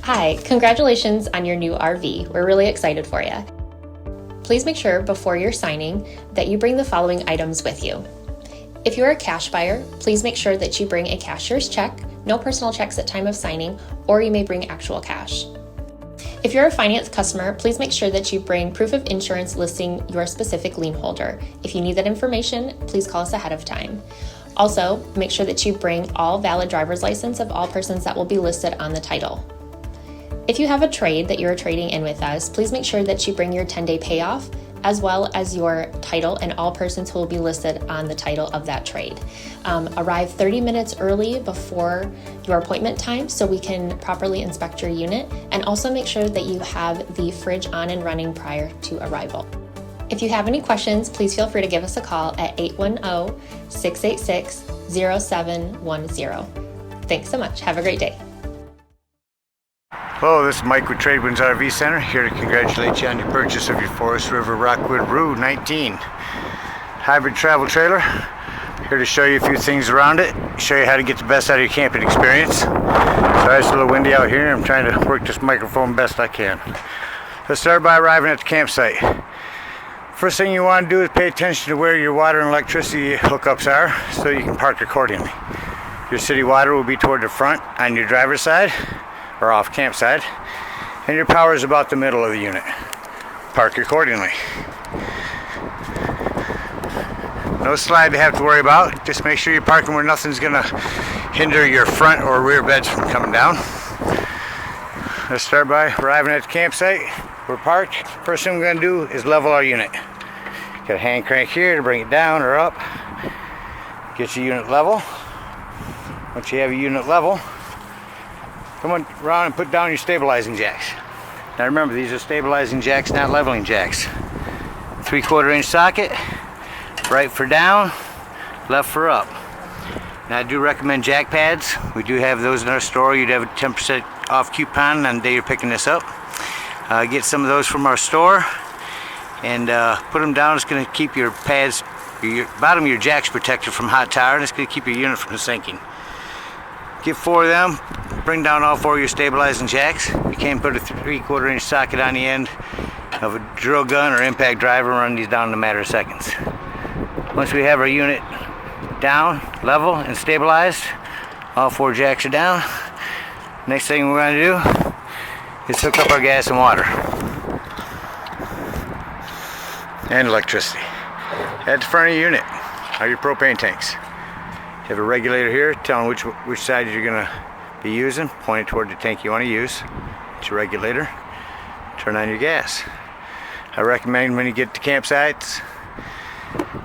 Hi, congratulations on your new RV. We're really excited for you. Please make sure before you're signing that you bring the following items with you. If you're a cash buyer, please make sure that you bring a cashier's check, no personal checks at time of signing, or you may bring actual cash. If you're a finance customer, please make sure that you bring proof of insurance listing your specific lien holder. If you need that information, please call us ahead of time. Also, make sure that you bring all valid driver's license of all persons that will be listed on the title. If you have a trade that you're trading in with us, please make sure that you bring your 10-day payoff as well as your title and all persons who will be listed on the title of that trade. Arrive 30 minutes early before your appointment time so we can properly inspect your unit, and also make sure that you have the fridge on and running prior to arrival. If you have any questions, please feel free to give us a call at 810-686-0710. Thanks so much. Have a great day. Hello, this is Mike with TradeWinds RV Center, here to congratulate you on your purchase of your Forest River Rockwood Rue 19 hybrid travel trailer. Here to show you a few things around it, show you how to get the best out of your camping experience. Sorry, it's a little windy out here. I'm trying to work this microphone best I can. Let's start by arriving at the campsite. First thing you want to do is pay attention to where your water and electricity hookups are so you can park accordingly. Your city water will be toward the front on your driver's side, or off campsite, and your power is about the middle of the unit. Park accordingly. No slide to have to worry about. Just make sure you're parking where nothing's gonna hinder your front or rear beds from coming down. Let's start by arriving at the campsite. We're parked. First thing we're gonna do is level our unit. Got a hand crank here to bring it down or up. Get your unit level. Once you have your unit level, come on around and put down your stabilizing jacks. Now remember, these are stabilizing jacks, not leveling jacks. 3/4 inch socket, right for down, left for up. Now I do recommend jack pads. We do have those in our store. You'd have a 10% off coupon on the day you're picking this up. Get some of those from our store and put them down. It's going to keep your pads, your bottom of your jacks protected from hot tar, and it's going to keep your unit from sinking. Get 4 of them, bring down all 4 of your stabilizing jacks. You can put a 3/4 inch socket on the end of a drill gun or impact driver and run these down in a matter of seconds. Once we have our unit down, level, and stabilized, all 4 jacks are down. Next thing we're going to do is hook up our gas and water. And electricity. At the front of your unit are your propane tanks. You have a regulator here telling which side you're going to be using. Point it toward the tank you want to use. It's your regulator. Turn on your gas. I recommend when you get to campsites,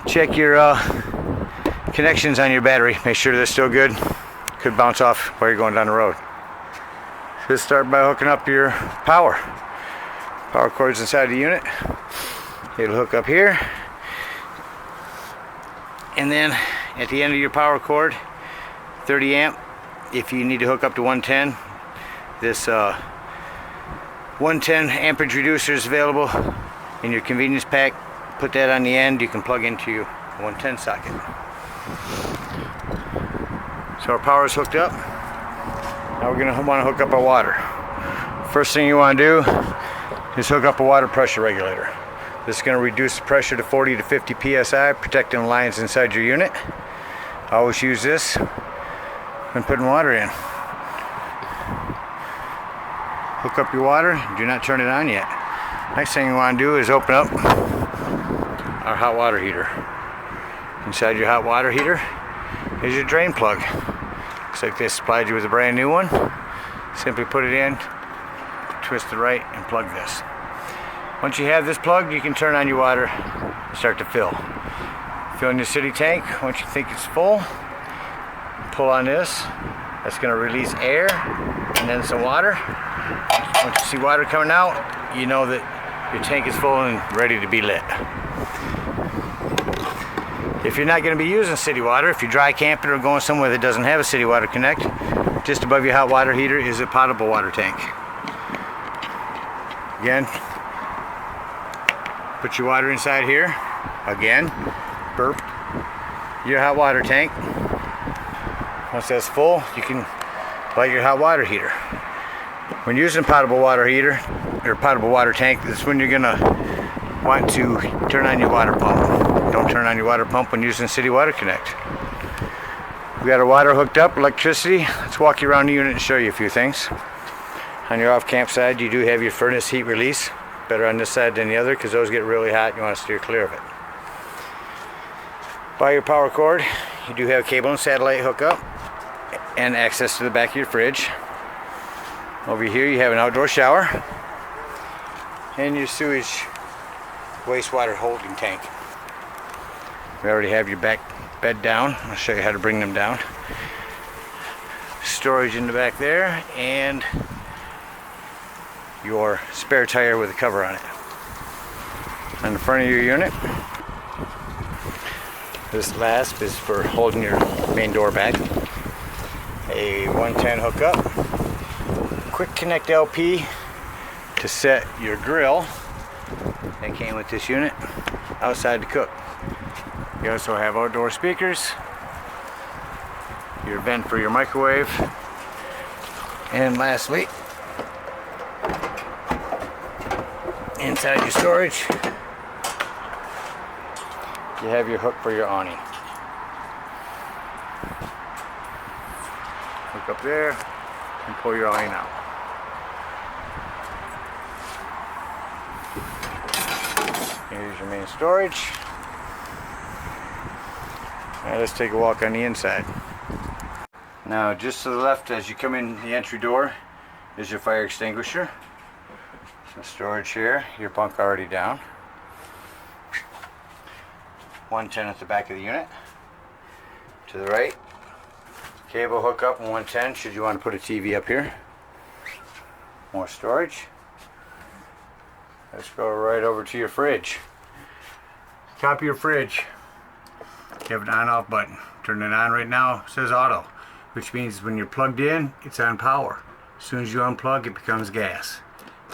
check your connections on your battery. Make sure they're still good. Could bounce off while you're going down the road. Let's start by hooking up your power. Power cord's inside the unit. It'll hook up here. And then at the end of your power cord, 30 amp, if you need to hook up to 110, this 110 amperage reducer is available in your convenience pack. Put that on the end, you can plug into your 110 socket. So our power is hooked up. Now we're going to want to hook up our water. First thing you want to do is hook up a water pressure regulator. This is going to reduce the pressure to 40 to 50 psi, protecting the lines inside your unit. Always use this when putting water in. Hook up your water. Do not turn it on yet. Next thing you want to do is open up our hot water heater. Inside your hot water heater is your drain plug. Looks like they supplied you with a brand new one. Simply put it in, twist it right, and plug this. Once you have this plugged, you can turn on your water and start to fill. Fill in your city tank. Once you think it's full, pull on this. That's going to release air and then some water. Once you see water coming out, you know that your tank is full and ready to be lit. If you're not going to be using city water, if you're dry camping or going somewhere that doesn't have a city water connect, just above your hot water heater is a potable water tank. Again, put your water inside here. Again, burp your hot water tank. Once that's full, you can light your hot water heater. When using a potable water heater or potable water tank, that's when you're gonna want to turn on your water pump. Don't turn on your water pump when using City Water Connect. We got our water hooked up, electricity. Let's walk you around the unit and show you a few things. On your off-camp side, you do have your furnace heat release. Better on this side than the other because those get really hot and you want to steer clear of it. By your power cord, you do have cable and satellite hookup and access to the back of your fridge. Over here you have an outdoor shower and your sewage wastewater holding tank. We already have your back bed down. I'll show you how to bring them down. Storage in the back there and your spare tire with a cover on it. On the front of your unit, this last is for holding your main door back. A 110 hookup. Quick connect LP to set your grill that came with this unit outside to cook. You also have outdoor speakers, your vent for your microwave, and lastly, inside your storage, you have your hook for your awning. Hook up there and pull your awning out. Here's your main storage. Now let's take a walk on the inside. Now just to the left as you come in the entry door is your fire extinguisher. Some storage here, your bunk already down. 110 at the back of the unit. To the right, cable hookup and 110 should you want to put a TV up here. More storage. Let's go right over to your fridge. Top of your fridge, you have an on-off button. Turn it on right now, it says auto, which means when you're plugged in, it's on power. As soon as you unplug, it becomes gas.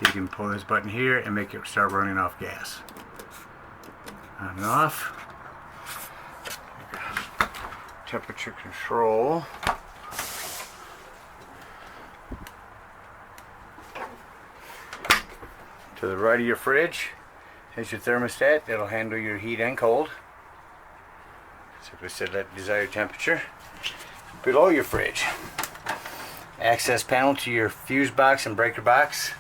You can pull this button here and make it start running off gas. On and off. Temperature control. To the right of your fridge is your thermostat that'll handle your heat and cold. Simply set that desired temperature. Below your fridge, access panel to your fuse box and breaker box.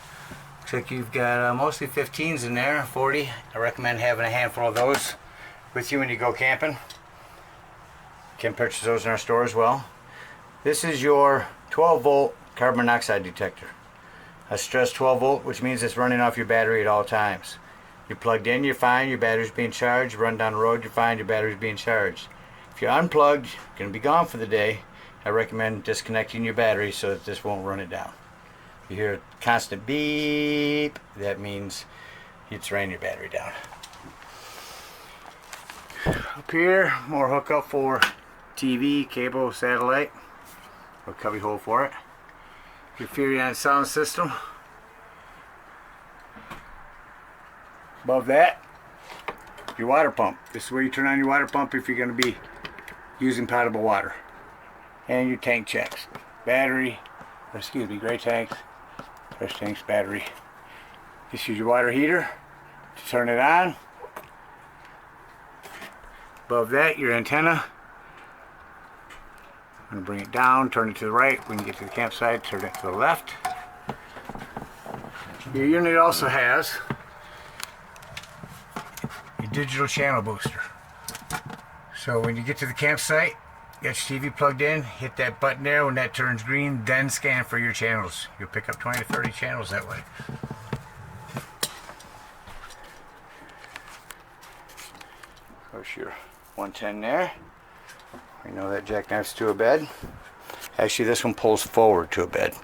Looks like you've got mostly 15s in there, 40. I recommend having a handful of those with you when you go camping. You can purchase those in our store as well. This is your 12 volt carbon monoxide detector. I stress 12 volt, which means it's running off your battery at all times. You're plugged in, you're fine, your battery's being charged. Run down the road, you're fine, your battery's being charged. If you're unplugged, you're going to be gone for the day, I recommend disconnecting your battery so that this won't run it down. If you hear a constant beep, that means it's ran your battery down. Up here, more hookup for TV, cable, satellite. A cubby hole for it. Your Furrion sound system. Above that, your water pump. This is where you turn on your water pump if you're going to be using potable water. And your tank checks. Battery, gray tanks, fresh tanks, battery. This is your water heater to turn it on. Above that, your antenna. I'm going to bring it down, turn it to the right. When you get to the campsite, turn it to the left. Your unit also has your digital channel booster. So when you get to the campsite, get your TV plugged in, hit that button there. When that turns green, then scan for your channels. You'll pick up 20 to 30 channels that way. There's your 110 there. We know that jackknife's to a bed. Actually, this one pulls forward to a bed.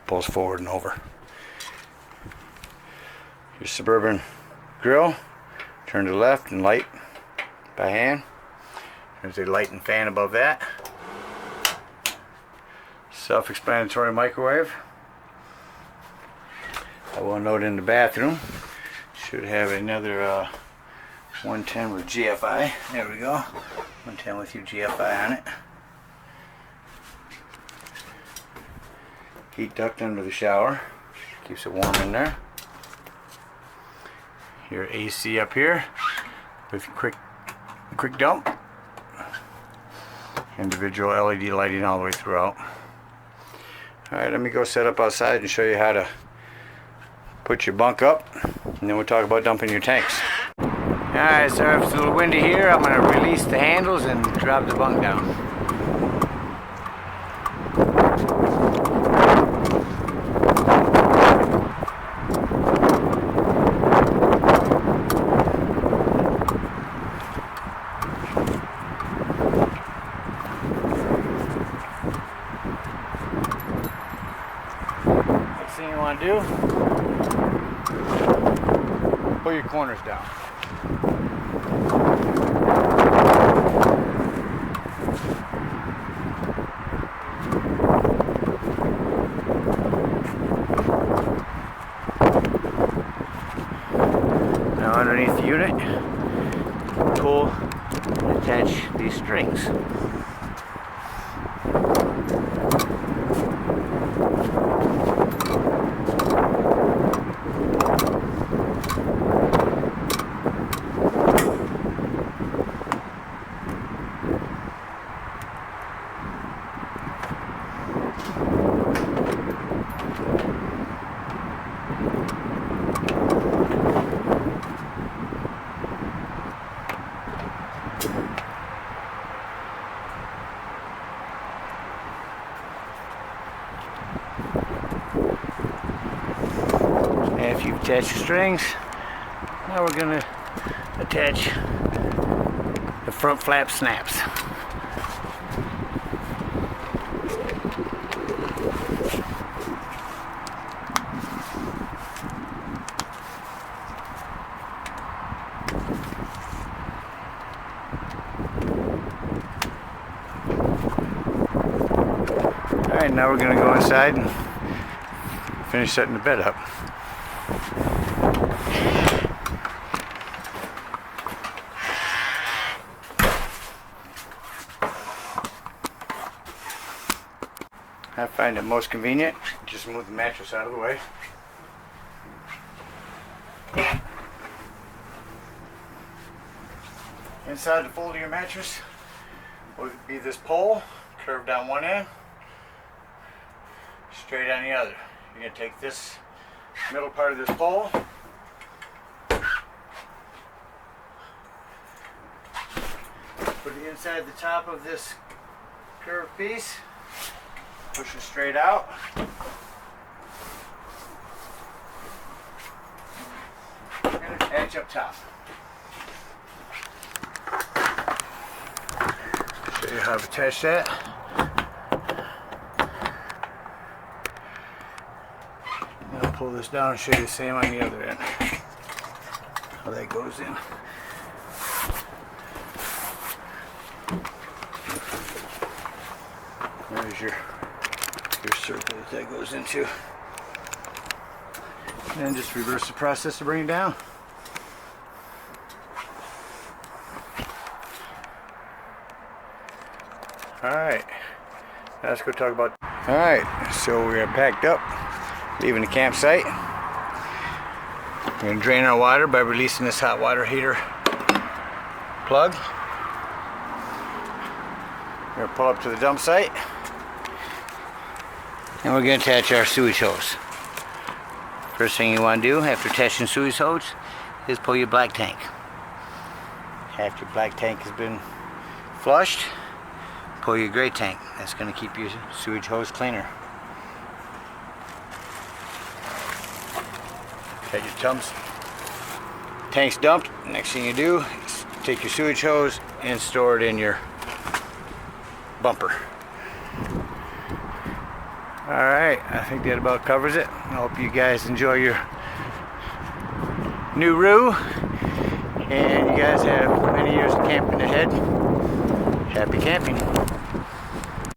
Pulls forward and over. Your Suburban grill. Turn to the left and light by hand. There's a light and fan above that. Self-explanatory microwave. I will note in the bathroom. Should have another 110 with GFI. There we go. 110 with your GFI on it. Heat duct under the shower. Keeps it warm in there. Your AC up here with quick dump. Individual LED lighting all the way throughout. Alright, let me go set up outside and show you how to put your bunk up, and then we'll talk about dumping your tanks. Alright, sorry if it's a little windy here. I'm going to release the handles and drop the bunk down. Thing you want to do, pull your corners down. Now underneath the unit, pull and attach these strings. If you've attached your strings, now we're going to attach the front flap snaps. Alright, now we're going to go inside and finish setting the bed up. I find it most convenient, just move the mattress out of the way. Inside the fold of your mattress will be this pole, curved down one end, straight on the other. You're going to take this middle part of this pole, put it inside the top of this curved piece, push it straight out, and attach up top. Show you how to attach that. And I'll pull this down and show you the same on the other end. How that goes in. There's your circle that goes into. And then just reverse the process to bring it down. Alright, let's go talk about. Alright, so we're packed up, leaving the campsite. We're going to drain our water by releasing this hot water heater plug. We're going to pull up to the dump site. And we're going to attach our sewage hose. First thing you want to do after attaching sewage hose is pull your black tank. After your black tank has been flushed, pull your gray tank. That's going to keep your sewage hose cleaner. Got your tanks dumped. Next thing you do is take your sewage hose and store it in your bumper. Alright, I think that about covers it. I hope you guys enjoy your new roo, and you guys have many years of camping ahead. Happy camping.